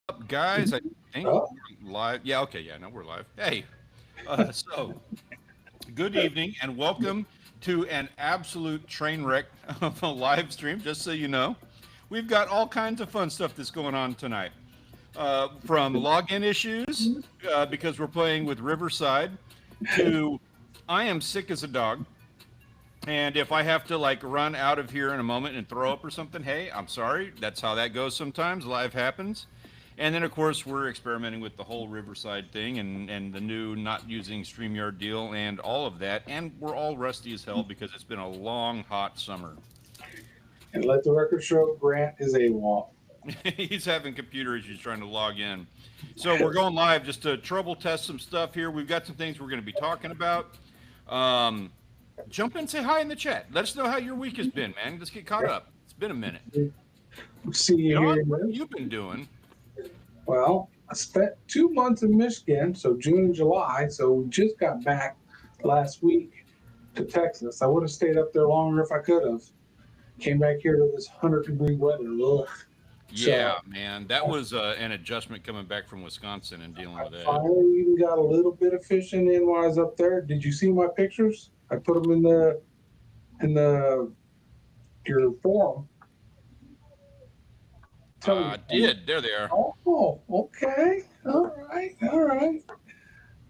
up, guys? I think Oh, we're live. Yeah, okay, yeah, no, we're live. Hey, so good evening and welcome to an absolute train wreck of a live stream. Just so you know, we've got all kinds of fun stuff that's going on tonight. From login issues because we're playing with Riverside to I am sick as a dog. And if I have to like run out of here in a moment and throw up or something, hey, I'm sorry. That's how that goes sometimes. Life happens. And then, of course, we're experimenting with the whole Riverside thing and the new not using StreamYard deal and all of that. And we're all rusty as hell because it's been a long, hot summer. and let the record show Grant is a wall. He's having computer issues trying to log in. So we're going live just to trouble test some stuff here. We've got some things we're going to be talking about. Um, Jump in, say hi in the chat. Let us know how your week has been, man. Let's get caught up. It's been a minute. See you John, here. what have you been doing? Well, I spent 2 months in Michigan, so June and July. So we just got back last week to Texas. I would have stayed up there longer if I could have. Came back here to this 100-degree weather. Ugh. Yeah, So man, that was an adjustment coming back from Wisconsin and dealing I with that. finally even got a little bit of fishing in while I was up there. Did you see my pictures? I put them in the your forum. Tell I you. did. There they are. Oh, okay. All right.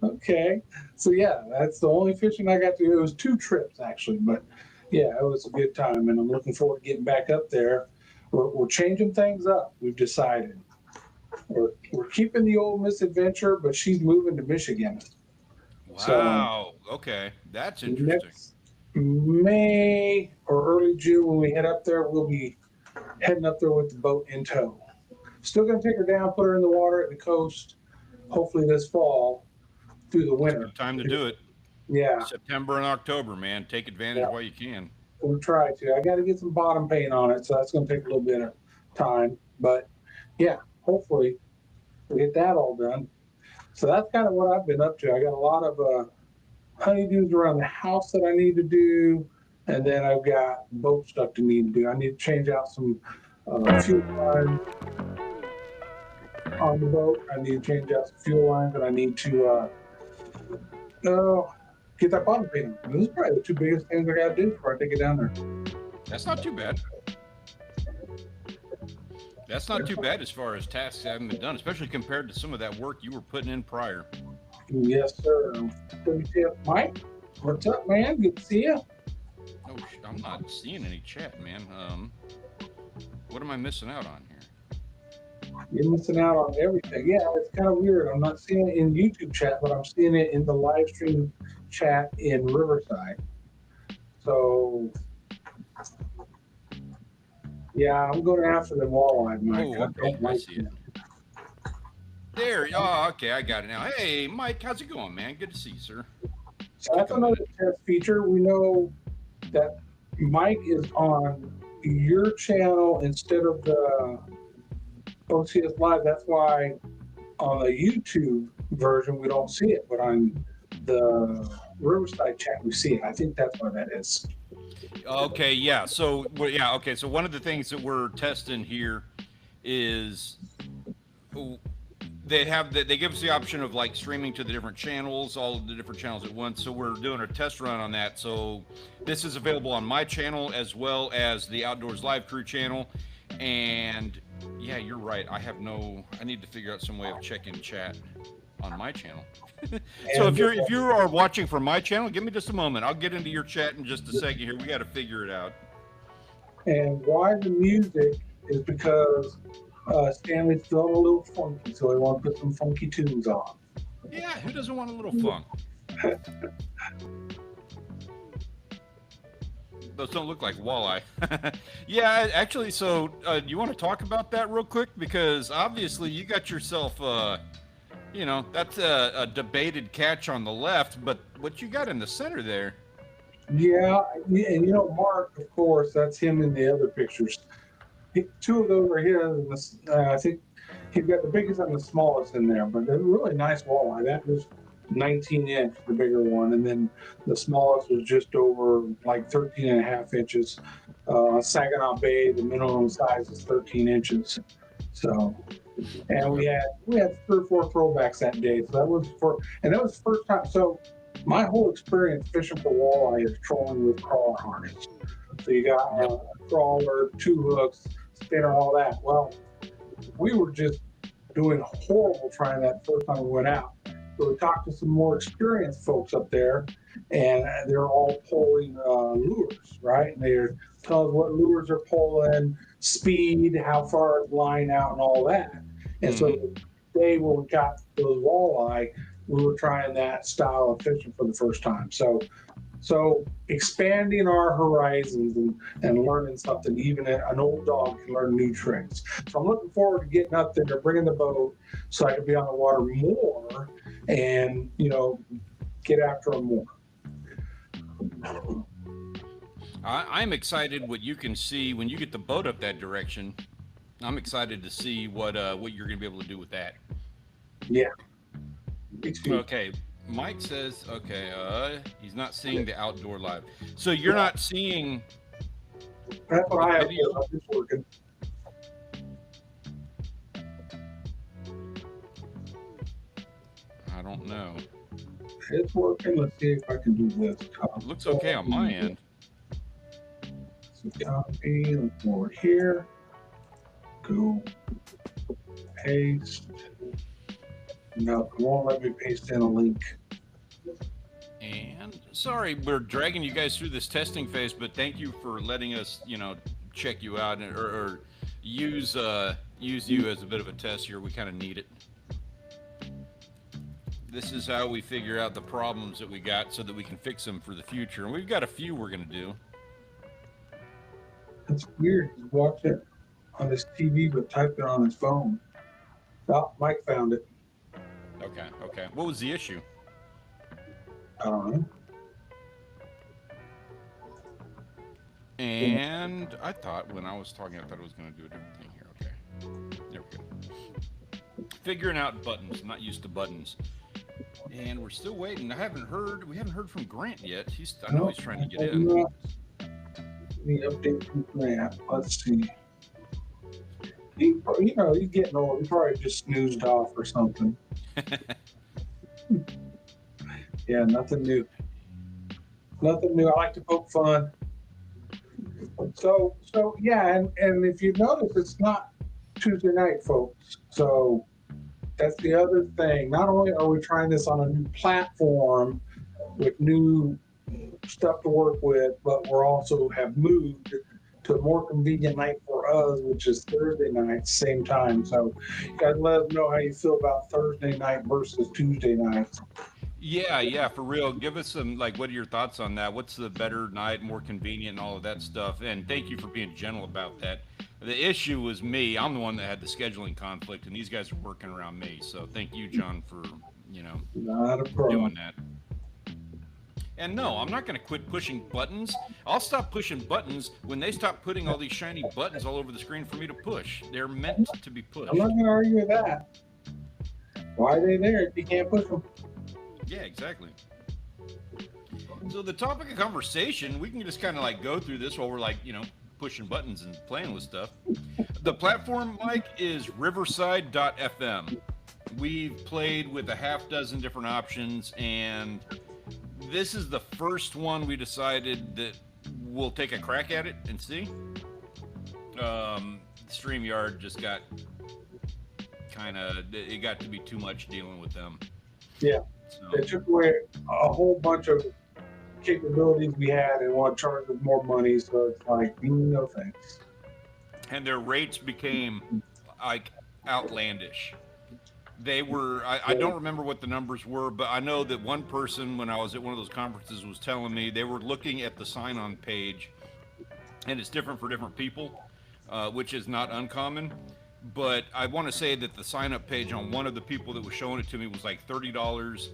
Okay. So yeah, that's the only fishing I got to do. It was 2 trips actually, but yeah, it was a good time, and I'm looking forward to getting back up there. We're changing things up. We've decided we're keeping the old Misadventure, but she's moving to Michigan. So Wow. Okay, that's interesting. next May or early June, when we head up there, we'll be heading up there with the boat in tow. Still gonna take her down, put her in the water at the coast. Hopefully this fall through the It's a winter. good time to do it. Yeah, September and October, man. Take advantage yeah. while you can. We'll try to. I got to get some bottom paint on it, so that's going to take a little bit of time. But yeah, hopefully we'll get that all done. So that's kind of what I've been up to. I got a lot of honeydews around the house that I need to do, and then I've got boat stuff to need to do. I need to change out some fuel lines on the boat. I need to change out some fuel lines, and I need to get that bottom paint on. Those are probably the 2 biggest things I got to do before I take it down there. That's not too bad. That's not too bad as far as tasks having been done, especially compared to some of that work you were putting in prior. Yes, sir. Let me see Mike. What's up, man? Good to see you. Oh, I'm not seeing any chat, man. What am I missing out on here? You're missing out on everything. Yeah, it's kind of weird. I'm not seeing it in YouTube chat, but I'm seeing it in the live stream chat in Riverside. So, yeah, I'm going after the walleye, Mike. Oh, I okay, don't I like see it. them. There. Oh, okay, I got it now. Hey, Mike, how's it going, man? Good to see you, sir. It's So that's took a another minute. test feature. We know that Mike is on your channel instead of the OCS Live. That's why on the YouTube version we don't see it, but on the Riverside chat we see it. I think that's what that is. Okay, yeah. So, yeah, okay. So one of the things that we're testing here is oh, they give us the option of like streaming to the different channels, all of the different channels at once. So we're doing a test run on that. So this is available on my channel as well as the Outdoors Live Crew channel. And yeah, you're right. I need to figure out some way of checking chat on my channel. So And if you are watching from my channel, give me just a moment. I'll get into your chat in just a second here. We got to figure it out. and why the music is because Stanley's feeling a little funky, so I want to put some funky tunes on. Yeah, who doesn't want a little funk? Those don't look like walleye. Yeah, actually, so you want to talk about that real quick? Because obviously you got yourself, that's a debated catch on the left, but what you got in the center there? Yeah, and Mark, of course, that's him in the other pictures. Two of those are his. I think he's got the biggest and the smallest in there, but they're really nice walleye. That was 19 inch, the bigger one, and then the smallest was just over like 13 and a half inches. Saginaw Bay, the minimum size is 13 inches. So and Okay. we had 3 or 4 throwbacks that day. So that was the first time. So my whole experience fishing for walleye is trolling with crawler harness. So you got Yep. a crawler, 2 hooks, spinner, all that. Well, we were just doing horrible trying that first time we went out. So we talked to some more experienced folks up there, and they're all pulling lures, right? And they're telling us what lures are pulling, speed, how far it's line out, and all that. And so Mm-hmm. the day when we got those walleye, we were trying that style of fishing for the first time. So expanding our horizons and learning something, even an old dog can learn new tricks. So I'm looking forward to getting up there, bringing the boat so I can be on the water more and, get after them more. I'm excited what you can see when you get the boat up that direction. I'm excited to see what you're going to be able to do with that. Yeah. Okay. Mike says, okay, he's not seeing the outdoor live. So you're not seeing That's what I the have. video? It's working. I don't know. It's working. Let's see if I can do this. It looks okay on my end. So copy, look over here. Go. Paste. No, it won't let me paste in a link. And sorry, we're dragging you guys through this testing phase, but thank you for letting us, check you out or use you as a bit of a test here. We kind of need it. This is how we figure out the problems that we got so that we can fix them for the future. And we've got a few we're going to do. It's weird. He's watching it on his TV, but typed it on his phone. Oh, Mike found it. Okay. What was the issue? I don't know. And I thought when I was talking, I thought it was going to do a different thing here. Okay. There we go. Figuring out buttons. I'm not used to buttons. And we're still waiting. We haven't heard from Grant yet. I know he's trying to get in. Let me update from Grant. Let's see. He's getting old. He probably just snoozed off or something. Yeah, nothing new. Nothing new. I like to poke fun. So yeah, and if you notice, it's not Tuesday night, folks. So that's the other thing. Not only are we trying this on a new platform with new stuff to work with, but we're also have moved to a more convenient night for us, which is Thursday night, same time. So you guys let us know how you feel about Thursday night versus Tuesday night. Yeah, for real. Give us some, what are your thoughts on that? What's the better night, more convenient, and all of that stuff? And thank you for being gentle about that. The issue was me. I'm the one that had the scheduling conflict, and these guys are working around me. So thank you, John, for, Not a problem. doing that. And no, I'm not going to quit pushing buttons. I'll stop pushing buttons when they stop putting all these shiny buttons all over the screen for me to push. They're meant to be pushed. I'm not going to argue with that. Why are they there if you can't push them? Yeah, exactly. So the topic of conversation, we can just kind of go through this while we're pushing buttons and playing with stuff. The platform, Mike, is riverside.fm. We've played with a half dozen different options, and this is the first one we decided that we'll take a crack at it and see. StreamYard just got it got to be too much dealing with them. Yeah. So, they took away a whole bunch of capabilities we had and want to charge us more money. So it's no thanks. and their rates became outlandish. They were, I don't remember what the numbers were, but I know that one person, when I was at one of those conferences, was telling me they were looking at the sign-on page, and it's different for different people, which is not uncommon. But I want to say that the sign-up page on one of the people that was showing it to me was $30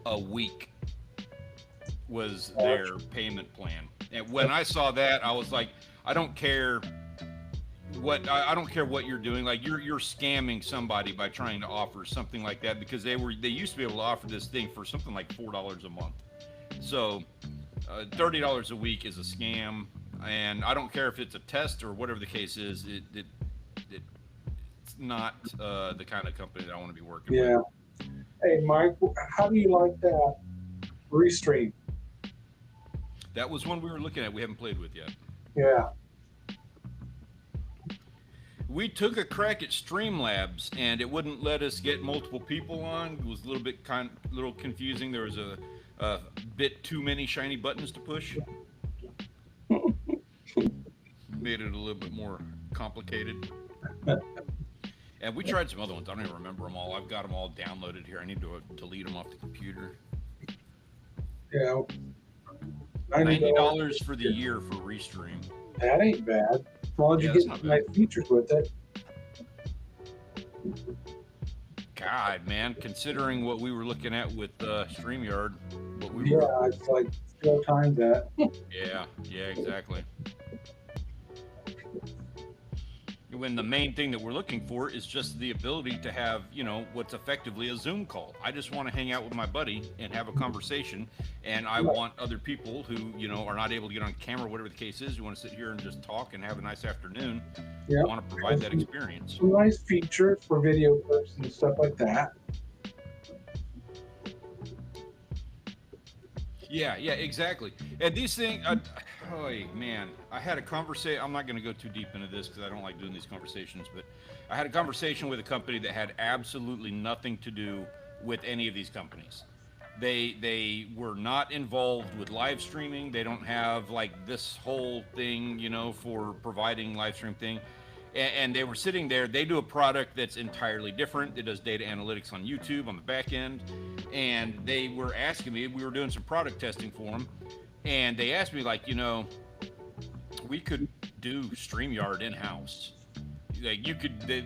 a week was their payment plan. And when I saw that, I was like, I don't care what you're doing. You're scamming somebody by trying to offer something like that, because they used to be able to offer this thing for something like $4 a month. So $30 a week is a scam, and I don't care if it's a test or whatever the case is. It's not the kind of company that I want to be working Yeah. with. Hey, Mike, how do you like that restream? That was one we were looking at. We haven't played with yet. Yeah. We took a crack at Streamlabs, and it wouldn't let us get multiple people on. It was a little bit little confusing. There was a bit too many shiny buttons to push. Made it a little bit more complicated. And we tried some other ones. I don't even remember them all. I've got them all downloaded here. I need to delete them off the computer. Yeah. $90 for the year for Restream. That ain't bad. As long as you get some nice features with it. God, man, considering what we were looking at with StreamYard, what we were... it's like 4 times that. Yeah, exactly. When the main thing that we're looking for is just the ability to have, what's effectively a Zoom call. I just want to hang out with my buddy and have a conversation, and I want other people who, are not able to get on camera, whatever the case is, who want to sit here and just talk and have a nice afternoon. I want to provide that experience. Some nice features for video clips and stuff like that. Yeah, exactly. And these things, oh man, I had a conversation. I'm not going to go too deep into this because I don't like doing these conversations, but I had a conversation with a company that had absolutely nothing to do with any of these companies. They were not involved with live streaming. They don't have like this whole thing, for providing live stream thing. And they were sitting there. They do a product that's entirely different. It does data analytics on YouTube on the back end. And they were asking me, we were doing some product testing for them. And they asked me, like, we could do StreamYard in-house. Like,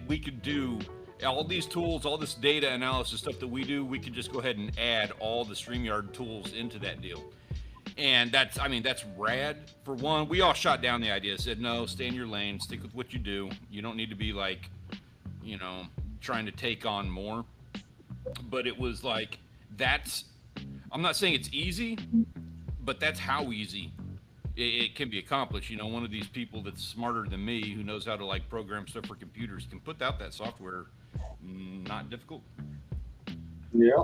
we could do all these tools, all this data analysis stuff that we do. We could just go ahead and add all the StreamYard tools into that deal. And that's rad. For one, we all shot down the idea, said, no, stay in your lane, stick with what you do. You don't need to be like, trying to take on more. But it was like, I'm not saying it's easy, but that's how easy it can be accomplished. One of these people that's smarter than me, who knows how to like program stuff for computers, can put out that software. Not difficult. Yeah.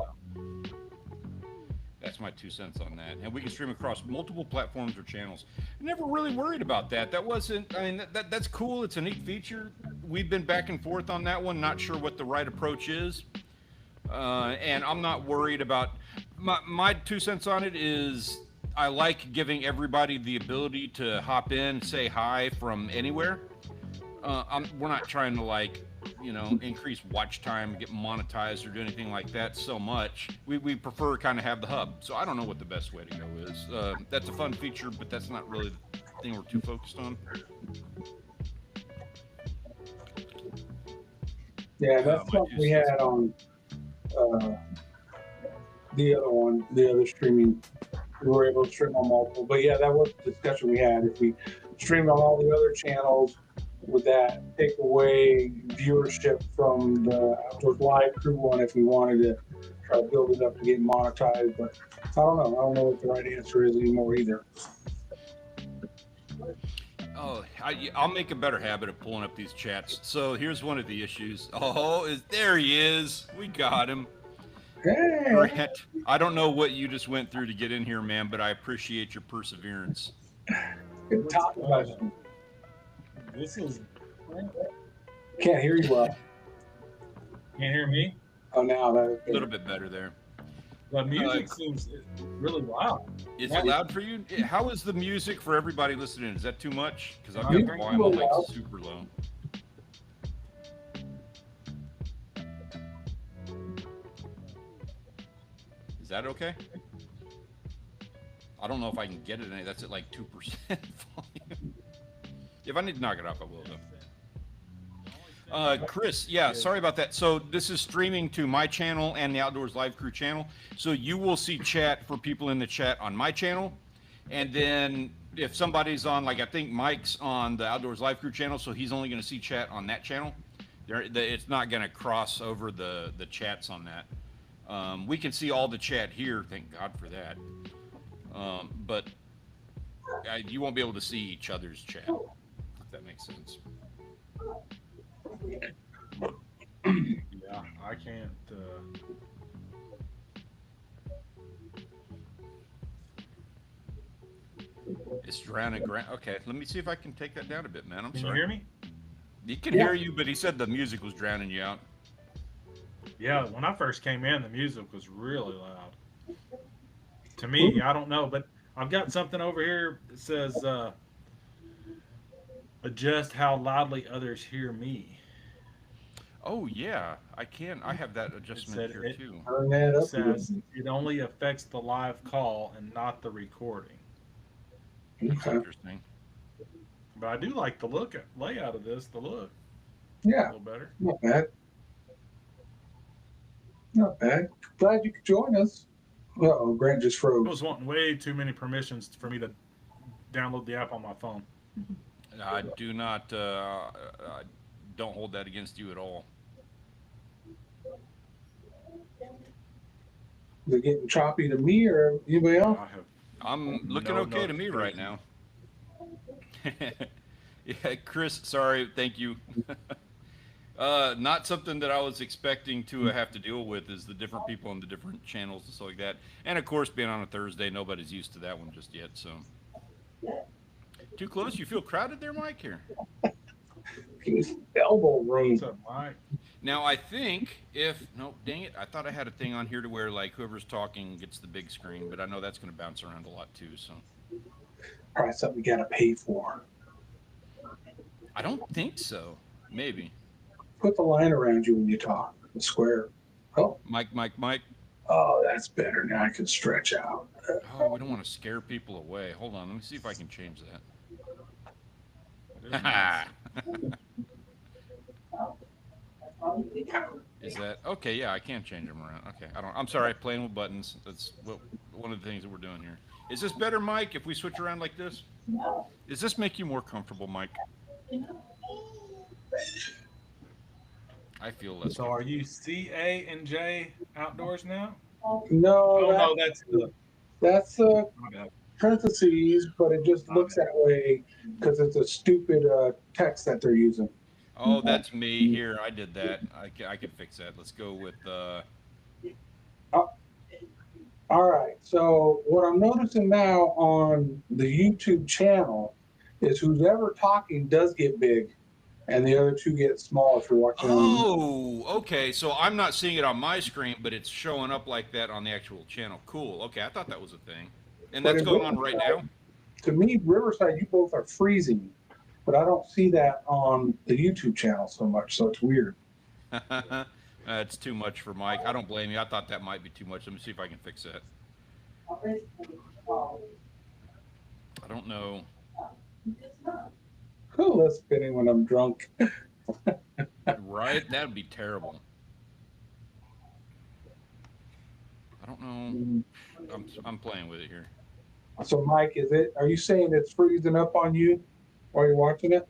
That's my 2 cents on that. And we can stream across multiple platforms or channels. I never really worried about that. That wasn't, that's cool. It's a neat feature. We've been back and forth on that one. Not sure what the right approach is. And I'm not worried about, my 2 cents on it is I like giving everybody the ability to hop in, say hi from anywhere. We're not trying to like, increase watch time, get monetized, or do anything like that so much. We prefer kind of have the hub. So I don't know what the best way to go is. That's a fun feature, but that's not really the thing we're too focused on. Yeah, that's what we had on the other streaming. We were able to stream on multiple. But yeah, that was the discussion we had. If we streamed on all the other channels, would that take away viewership from the Outdoors Live crew one if we wanted to try to build it up to get monetized? But I don't know. I don't know what the right answer is anymore either. Oh, I'll make a better habit of pulling up these chats. So here's one of the issues. There he is. We got him. Hey. Grant, I don't know what you just went through to get in here, man, but I appreciate your perseverance. Good top question. This is. Can't hear you well. Can't hear me? Oh, now that's a little bit better there. The music seems really loud. Is it loud for you? How is the music for everybody listening? Is that too much? Because I've got the volume on like super low. Is that okay? I don't know if I can get it. That's at like 2% volume. If I need to knock it off, I will, though. Chris, yeah, sorry about that. So this is streaming to my channel and the Outdoors Live Crew channel. So you will see chat for people in the chat on my channel. And then if somebody's on, like I think Mike's on the Outdoors Live Crew channel, so he's only going to see chat on that channel. It's not going to cross over the chats on that. We can see all the chat here, thank God for that. But you won't be able to see each other's chat. That makes sense. Yeah, I can't. It's drowning. Okay, let me see if I can take that down a bit, man. I'm Can you sorry. hear me? He can Yeah. hear you, but he said the music was drowning you out. Yeah, when I first came in, the music was really loud. To me, I don't know, but I've got something over here that says adjust how loudly others hear me. Oh yeah, I can. I have that It adjustment said here it too. Turn that it up a little says bit. it only affects the live call and not the recording. That's Okay. interesting. But I do like the layout of this. The look a Yeah. little better. Not bad. Not bad. Glad you could join us. Oh, Grant just I was froze. wanting way too many permissions for me to download the app on my phone. I do not. I don't hold that against you at all. Is it getting choppy to me or anybody Yeah, else? I have I'm looking no okay to me right notifications. now. Yeah, Chris. Sorry. Thank you. Not something that I was expecting to have to deal with is the different people on the different channels and stuff like that. And of course, being on a Thursday, nobody's used to that one just yet. So too close. You feel crowded there, Mike? Here. His elbow What's room. up, Mike? Now I think if no, dang it, I thought I had a thing on here to where like whoever's talking gets the big screen, but I know that's going to bounce around a lot too. So Probably something you gotta pay for. I don't think so. Maybe Put the line around you when you talk. The square. Oh, Mike, Mike, Mike. oh, that's better. Now I can stretch out. Oh, we don't want to scare people away. Hold on, let me see if I can change It is nice. that. Is that okay? Yeah, I can change them around. Okay, I don't. I'm sorry, playing with buttons. That's what one of the things that we're doing here. Is this better, Mike? If we switch around like this, does this make you more comfortable, Mike? I feel less So are you comfortable. C, A, and J outdoors now? No, Oh no, that's the that's my bad. parentheses, but it just My looks bad. that way because it's a stupid text that they're using. Oh, that's me here. I did that. I could fix that. Let's go with Uh, all right. So what I'm noticing now on the YouTube channel is who's ever talking does get big, and the other two get small if you're watching on. Oh, okay. So I'm not seeing it on my screen, but it's showing up like that on the actual channel. Cool. Okay, I thought that was a thing. And But that's in going on right now? Riverside, to me, Riverside, you both are freezing, but I don't see that on the YouTube channel so much. So it's weird. It's too much for Mike. I don't blame you. I thought that might be too much. Let me see if I can fix that. I don't know. Who less spinning when I'm drunk? Right? That'd be terrible. I don't know. I'm playing with it here. So, Mike, is it? Are you saying it's freezing up on you while you're watching it?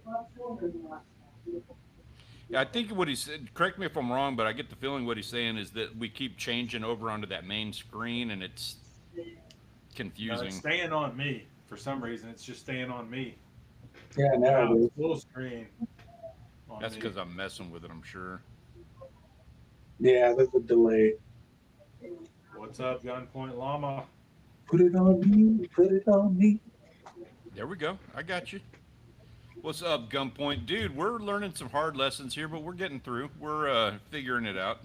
Yeah, I think what he said, correct me if I'm wrong, but I get the feeling what he's saying is that we keep changing over onto that main screen and it's No, it's confusing. staying on me. For some reason, it's just staying on me. Yeah, now it Now it's is. full screen on That's me. because I'm messing with it, I'm sure. Yeah, there's a delay. What's up, Gunpoint Llama? Put it on me. Put it on me. There we go. I got you. What's up, Gunpoint? Dude, we're learning some hard lessons here, but we're getting through. We're figuring it out.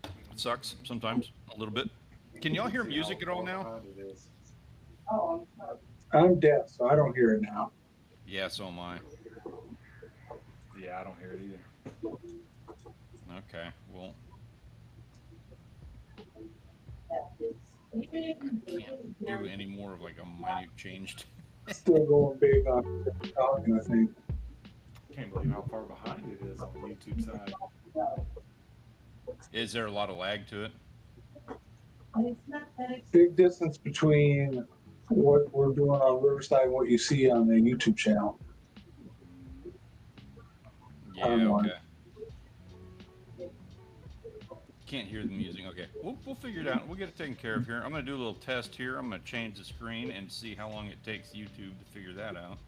It sucks sometimes, a little bit. Can y'all hear See how music at all far now? behind it is. I'm deaf, so I don't hear it now. Yeah, so am I. Yeah, I don't hear it either. Okay, well, can't do any more of like a minute change. Still going big on talking, I think. Can't believe how far behind it is on the YouTube side. Is there a lot of lag to it? Big distance between what we're doing on Riverside and what you see on the YouTube channel. Yeah, Online. okay. Can't hear the music. Okay, we'll figure it out. We'll get it taken care of here. I'm gonna do a little test here. I'm gonna change the screen and see how long it takes YouTube to figure that out.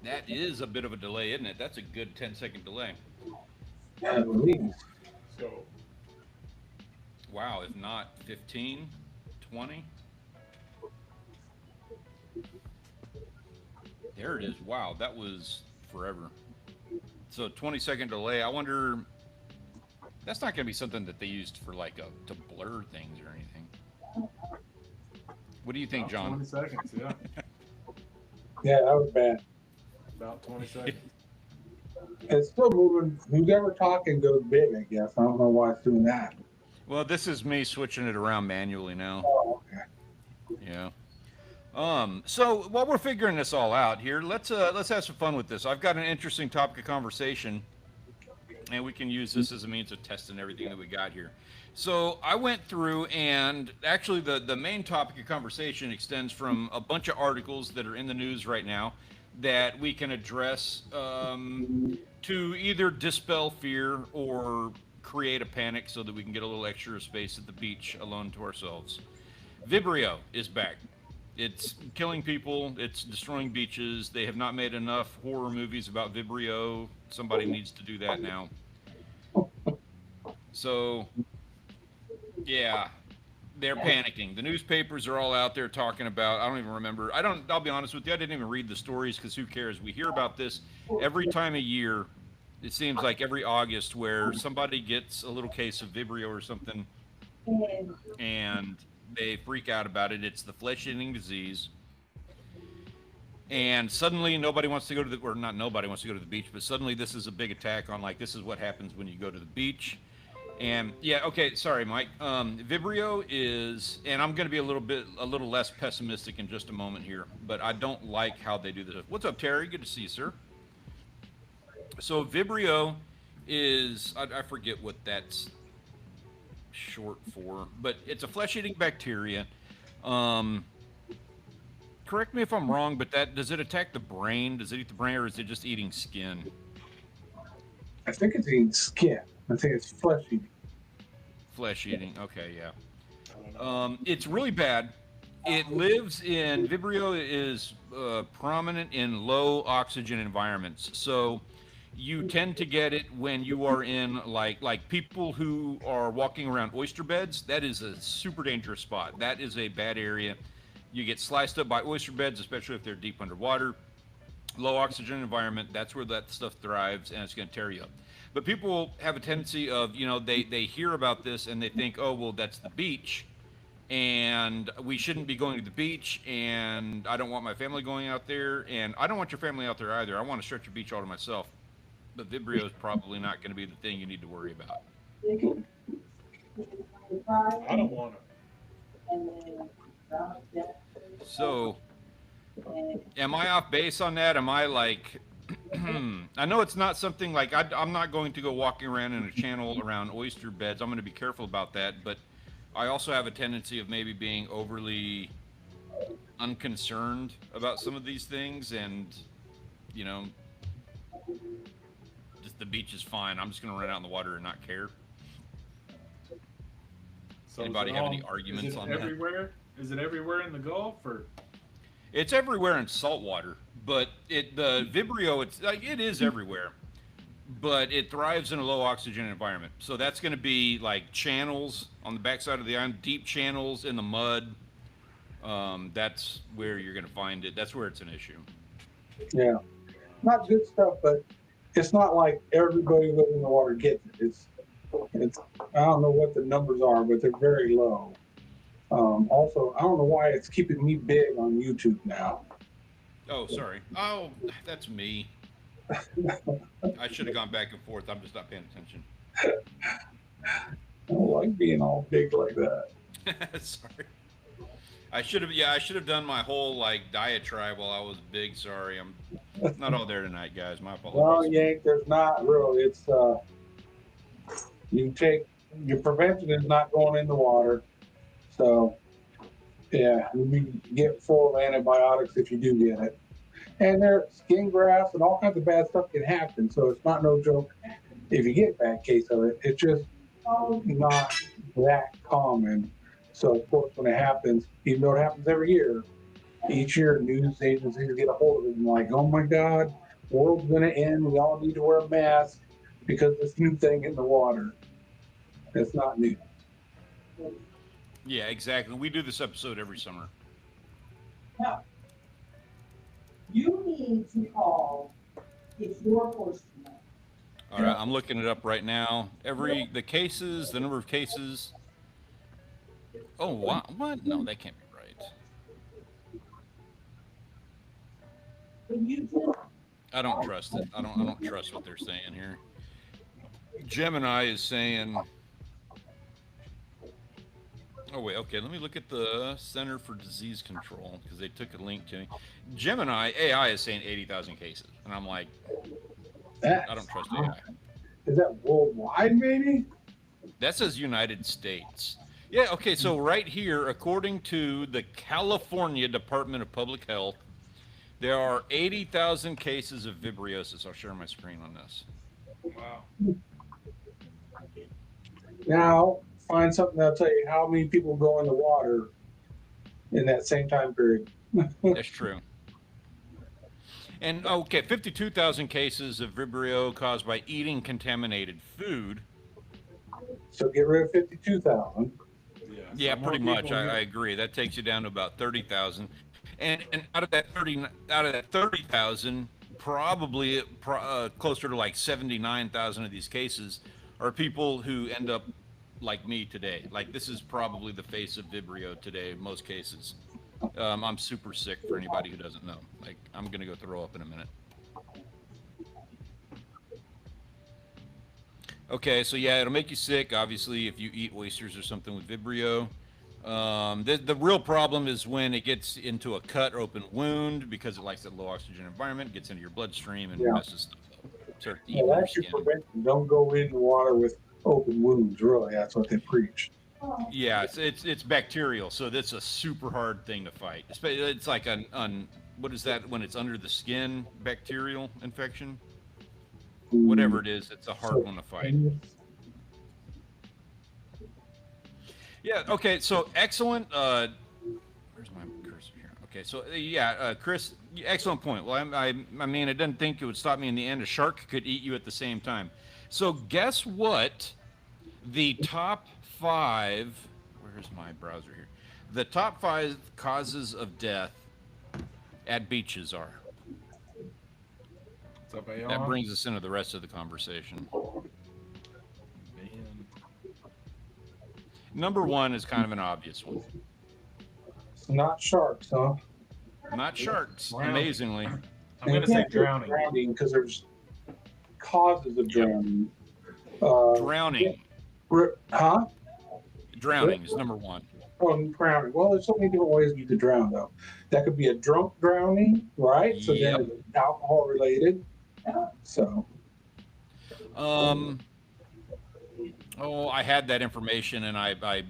That is a bit of a delay, isn't it? That's a good 10-second delay. At least. So Wow, if not 15, 20. There it is. Wow, that was forever. So 20-second delay. I wonder, that's not going to be something that they used for like to blur things or anything. What do you think, about John? 20 seconds, yeah. Yeah, that was bad. About 20 seconds. It's still moving. Whoever talking goes big, I guess. I don't know why it's doing that. Well, this is me switching it around manually now. Oh, okay. Yeah. So while we're figuring this all out here, let's have some fun with this. I've got an interesting topic of conversation, and we can use this as a means of testing everything that we got here. So I went through, and actually the main topic of conversation extends from a bunch of articles that are in the news right now that we can address to either dispel fear or create a panic so that we can get a little extra space at the beach alone to ourselves. Vibrio is back. It's killing people. It's destroying beaches. They have not made enough horror movies about Vibrio. Somebody needs to do that now. So, yeah, they're panicking. The newspapers are all out there talking about, I don't even remember. I'll be honest with you, I didn't even read the stories because who cares? We hear about this every time of year. It seems like every August where somebody gets a little case of Vibrio or something and they freak out about it. It's the flesh-eating disease. And suddenly nobody wants to go to the, or not nobody wants to go to the beach, but suddenly this is a big attack on like, this is what happens when you go to the beach. And yeah, okay, sorry, Mike. Vibrio is, and I'm going to be a little less pessimistic in just a moment here, but I don't like how they do this. What's up, Terry? Good to see you, sir. So Vibrio is, I forget what that's short for, but it's a flesh-eating bacteria. Correct me if I'm wrong, but does it attack the brain? Does it eat the brain, or is it just eating skin? I think it's eating skin. I think it's flesh eating. Flesh eating. Okay, yeah. It's really bad. It lives in, Vibrio is prominent in low oxygen environments. So you tend to get it when you are in like people who are walking around oyster beds. That is a super dangerous spot. That is a bad area. You get sliced up by oyster beds, especially if they're deep underwater. Low oxygen environment, that's where that stuff thrives, and it's going to tear you up. But people have a tendency of, they hear about this and they think, oh, well, that's the beach, and we shouldn't be going to the beach, and I don't want my family going out there, and I don't want your family out there either. I want to stretch your beach all to myself. But Vibrio is probably not going to be the thing you need to worry about. I don't want to. So, am I off base on that? Am I like, I know it's not something like, I'm not going to go walking around in a channel around oyster beds. I'm going to be careful about that. But I also have a tendency of maybe being overly unconcerned about some of these things. And, just the beach is fine. I'm just going to run out in the water and not care. So Anybody have any arguments on that? Is it everywhere in the Gulf, or? It's everywhere in saltwater, but the Vibrio, it is everywhere, but it thrives in a low oxygen environment. So that's going to be like channels on the backside of the island, deep channels in the mud. That's where you're going to find it. That's where it's an issue. Yeah, not good stuff, but it's not like everybody living in the water gets it. It's I don't know what the numbers are, but they're very low. Also, I don't know why it's keeping me big on YouTube now. Oh, sorry. Oh, that's me. I should have gone back and forth. I'm just not paying attention. I don't like being all big like that. Sorry. I should have done my whole diatribe while I was big. Sorry. I'm not all there tonight, guys. My apologies. No, Yank, there's not really. It's your prevention is not going in the water. So, yeah, you get full of antibiotics if you do get it. And there's skin grafts and all kinds of bad stuff can happen. So it's not no joke if you get a bad case of it. It's just not that common. So, of course, when it happens, even though it happens every year, each year news agencies get a hold of it and like, oh my God, world's gonna end. We all need to wear a mask because this new thing in the water. It's not new. Yeah, exactly. We do this episode every summer. No. You need to call. It's your portion. All right, I'm looking it up right now. The cases, the number of cases. Oh, what? No, that can't be right. I don't trust it. I don't trust what they're saying here. Gemini is saying. Oh wait, okay. Let me look at the Center for Disease Control because they took a link to me. Gemini AI is saying 80,000 cases, and I'm like, I don't trust AI. Is that worldwide, maybe? That says United States. Yeah, okay, so right here, according to the California Department of Public Health, there are 80,000 cases of vibriosis. I'll share my screen on this. Wow. Now, find something that'll tell you how many people go in the water in that same time period. That's true. And, okay, 52,000 cases of vibrio caused by eating contaminated food. So get rid of 52,000. Yeah, pretty much. I agree. That takes you down to about 30,000. And out of that 30,000, probably closer to like 79,000 of these cases are people who end up like me today. Like this is probably the face of vibrio today in most cases. I'm super sick for anybody who doesn't know. Like I'm gonna go throw up in a minute. Okay, so yeah, it'll make you sick, obviously, if you eat oysters or something with vibrio. The real problem is when it gets into a cut or open wound because it likes that low oxygen environment, gets into your bloodstream and messes stuff up. Start eating your That's your skin. prevention. Don't go in the water with open wounds, really. That's what they preach. Yeah, it's bacterial, so that's a super hard thing to fight. It's like what is that when it's under the skin, bacterial infection? Whatever it is, it's a hard one to fight. Yeah, okay, so excellent. Where's my cursor here? Okay, so yeah, Chris, excellent point. Well, I mean, I didn't think it would stop me in the end. A shark could eat you at the same time. So guess what? The top 5, where's my browser here? The top 5 causes of death at beaches are. That brings us into the rest of the conversation. Number 1 is kind of an obvious one. Not sharks, huh? Not sharks, Wow. amazingly. I'm going to say drowning. Drowning, because there's causes of drowning. Drowning. Huh? Drowning is number 1. Oh, drowning. Well, there's so many different ways you could drown, though. That could be a drunk drowning, right? So Yep. then it's alcohol related. So. Oh, I had that information and I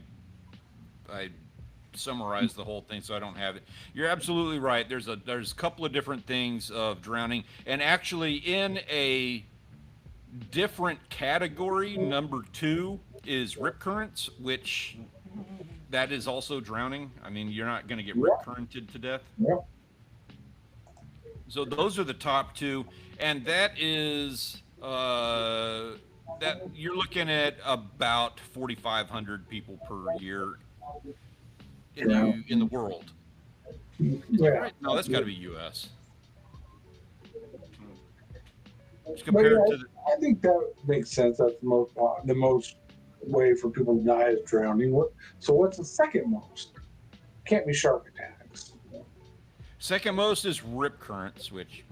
summarized the whole thing, so I don't have it. You're absolutely right. There's a couple of different things of drowning, and actually in a different category, number 2 is rip currents, which that is also drowning. I mean, you're not going to get rip currented to death. Yep. So those are the top 2, and that is that you're looking at about 4,500 people per year in the world. Yeah. Right? No, that's got to be U.S. But Compared yeah, to the, I think that makes sense. That's the most way for people to die is drowning. So what's the second most? Can't be shark attacks. second most is rip currents, which.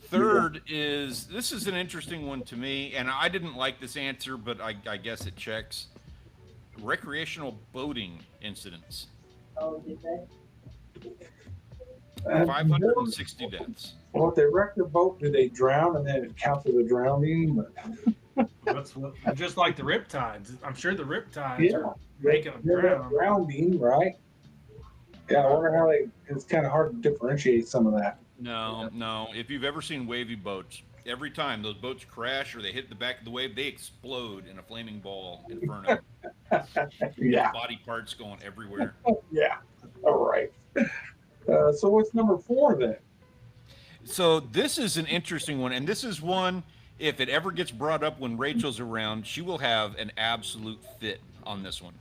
Third is, this is an interesting one to me, and I didn't like this answer, but I guess it checks. Recreational boating incidents. Oh, did they? 560 deaths. Well, if they wreck their boat, do they drown and then it counts as a drowning? That's just like the riptides. I'm sure the riptides are making them They're drown. drowning, right? Yeah, I wonder how it's kind of hard to differentiate some of that. No. If you've ever seen wavy boats, every time those boats crash or they hit the back of the wave, they explode in a flaming ball inferno. Yeah. Body parts going everywhere. Yeah. All right. So what's number 4 then? So this is an interesting one, and this is one, if it ever gets brought up when Rachel's around, she will have an absolute fit on this one.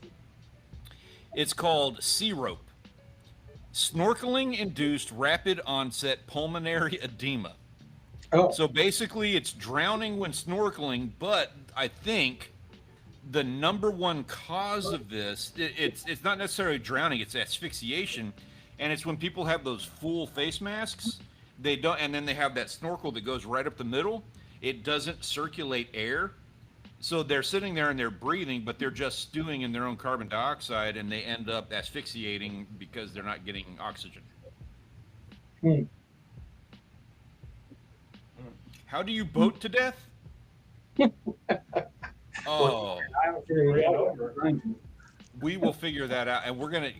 It's called sea rope. Snorkeling induced rapid onset pulmonary edema. Oh, So basically, it's drowning when snorkeling, but I think the number one cause of this, it's not necessarily drowning, it's asphyxiation, and it's when people have those full face masks, they don't, and then they have that snorkel that goes right up the middle. It doesn't circulate air, so they're sitting there and they're breathing, but they're just stewing in their own carbon dioxide, and they end up asphyxiating because they're not getting oxygen. Hmm. How do you boat to death? Oh, I haven't figured it out. we will figure that out, and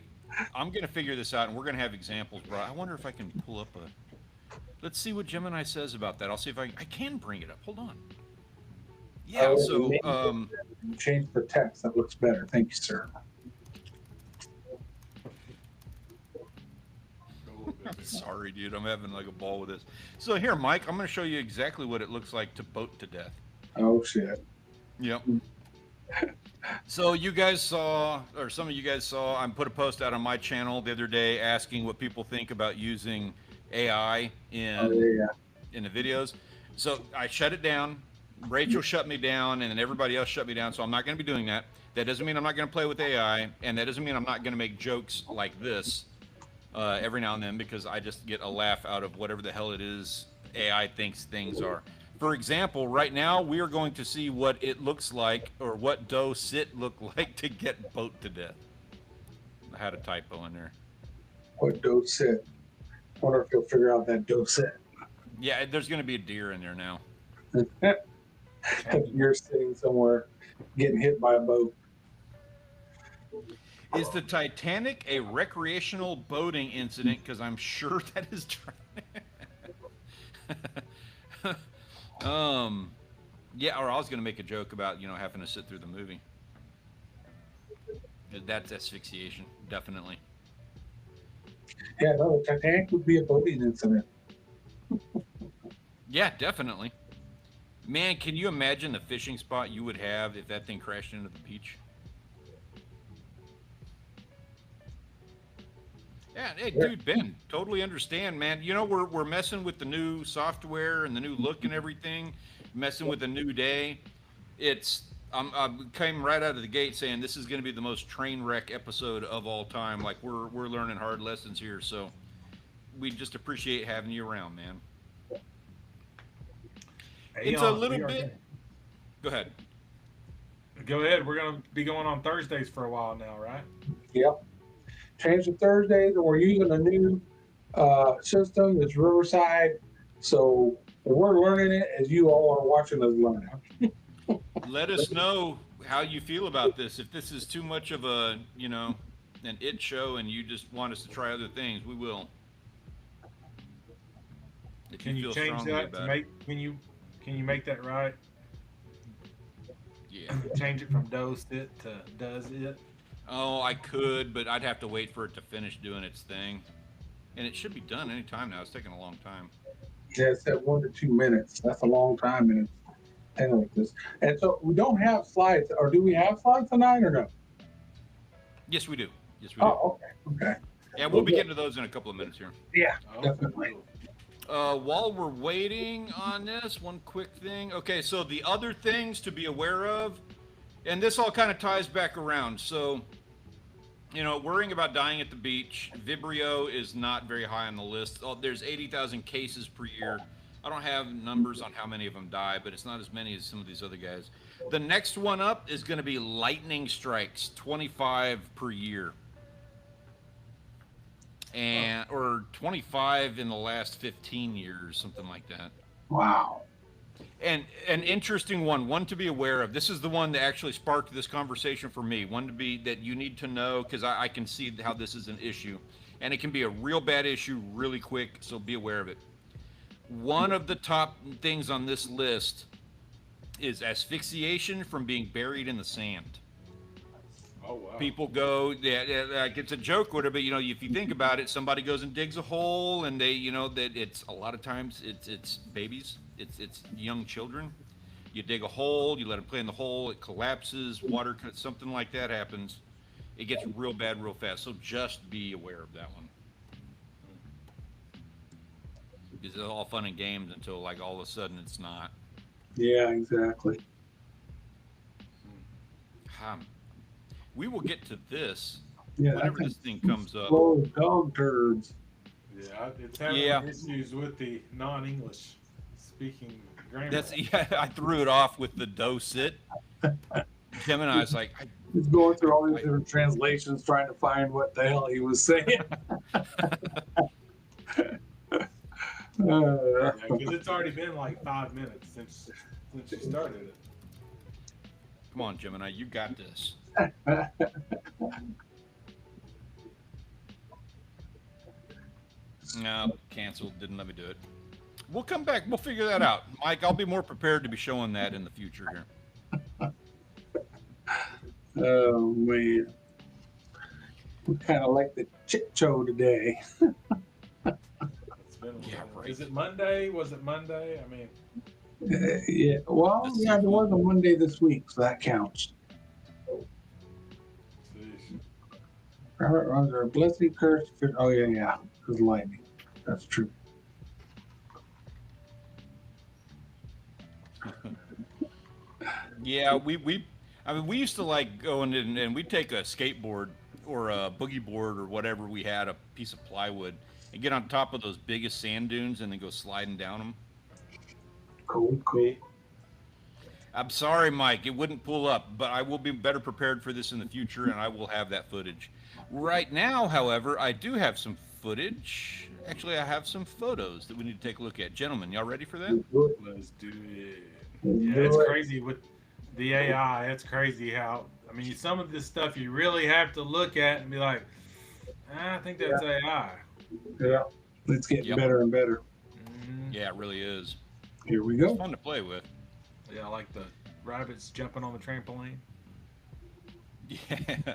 I'm gonna figure this out, and we're gonna have examples, bro. I wonder if I can pull up let's see what Gemini says about that. I'll see if I can bring it up. Hold on. Yeah, so Change the text. That looks better. Thank you, sir. sorry, dude. I'm having like a ball with this. So here, Mike, I'm gonna show you exactly what it looks like to boat to death. Oh shit. Yep. So you guys saw, or some of you guys saw, I put a post out on my channel the other day asking what people think about using AI in the videos. So I shut it down. Rachel shut me down, and then everybody else shut me down. So I'm not going to be doing that. That doesn't mean I'm not going to play with AI, and that doesn't mean I'm not going to make jokes like this every now and then, because I just get a laugh out of whatever the hell it is AI thinks things are. For example, right now we are going to see what it looks like, or what doe sit look like to get boat to death. I had a typo in there. What doe sit? Wonder if you'll figure out that doe sit. Yeah, there's going to be a deer in there now. You're sitting somewhere getting hit by a boat. Is the Titanic a recreational boating incident? Because I'm sure that is true. Yeah, or I was gonna make a joke about, having to sit through the movie. That's asphyxiation, definitely. Yeah, no, the Titanic would be a boating incident. Yeah, definitely. Man, can you imagine the fishing spot you would have if that thing crashed into the beach? Yeah, hey, dude, Ben, totally understand, man. We're messing with the new software and the new look and everything, messing with a new day. I came right out of the gate saying this is going to be the most train wreck episode of all time. Like we're learning hard lessons here, so we just appreciate having you around, man. Hey, It's a little bit. Go ahead. Go ahead. We're going to be going on Thursdays for a while now, right? Yep. Change to Thursdays, and we're using a new system. It's Riverside, so we're learning it as you all are watching us learn it. Let us know how you feel about this. If this is too much of an it show and you just want us to try other things, we will. If Can you feel change strongly that about to make can you make that right? Yeah. Change it from does it to does it? Oh, I could, but I'd have to wait for it to finish doing its thing. And it should be done any time now. It's taking a long time. Yeah, it's at 1 to 2 minutes. That's a long time, and it's like this. And so we don't have slides, or do we have slides tonight, or no? Yes, we do. Yes, we do. Oh, okay. Yeah, we'll be getting to those in a couple of minutes here. Yeah, Oh, definitely. While we're waiting on this, one quick thing. Okay, so the other things to be aware of, and this all kind of ties back around. So, worrying about dying at the beach, vibrio is not very high on the list. There's 80,000 cases per year. I don't have numbers on how many of them die, but it's not as many as some of these other guys. The next one up is going to be lightning strikes, 25 per year. Or 25 in the last 15 years, something like that. Wow. And an interesting one to be aware of. This is the one that actually sparked this conversation for me. One to be that you need to know, because I can see how this is an issue. And it can be a real bad issue really quick, so be aware of it. One of the top things on this list is asphyxiation from being buried in the sand. Oh wow. People go, yeah, like it's a joke, whatever. But if you think about it, somebody goes and digs a hole, and they, that it's a lot of times it's babies, it's young children. You dig a hole, you let them play in the hole, it collapses, water, something like that happens. It gets real bad real fast. So just be aware of that one. It's all fun and games until like all of a sudden it's not. Yeah, exactly. We will get to this Yeah, whenever this thing comes up. Slow dog turds. Yeah, it's having issues with the non-English speaking grammar. I threw it off with the do sit. Gemini's like, He's going through all these different translations trying to find what the hell he was saying. Because it's already been like 5 minutes since you started it. come on, Gemini, you got this. No, canceled. Didn't let me do it. We'll come back. We'll figure that out. Mike, I'll be more prepared to be showing that in the future here. Oh, man. We kind of like the chit show today. It's been, right. Is it Monday? Was it Monday? I mean, Yeah. Well, yeah, there was a Monday this week, so that counts. geez. Robert runs are blessed, cursed. Oh, yeah. Because lightning. That's true. Yeah, we used to like going in and we'd take a skateboard or a boogie board or whatever we had, a piece of plywood, and get on top of those biggest sand dunes and then go sliding down them. Cool. I'm sorry, Mike, it wouldn't pull up, but I will be better prepared for this in the future, and I will have that footage. Right now, however, I do have some footage. Actually, I have some photos that we need to take a look at. Gentlemen, y'all ready for that? Let's do it. Yeah, it's crazy with the AI. It's crazy how, I mean, some of this stuff you really have to look at and be like, I think that's AI. Yeah. It's getting better and better. Mm-hmm. Yeah, it really is. Here we go. It's fun to play with. Yeah, I like the rabbits jumping on the trampoline. Yeah.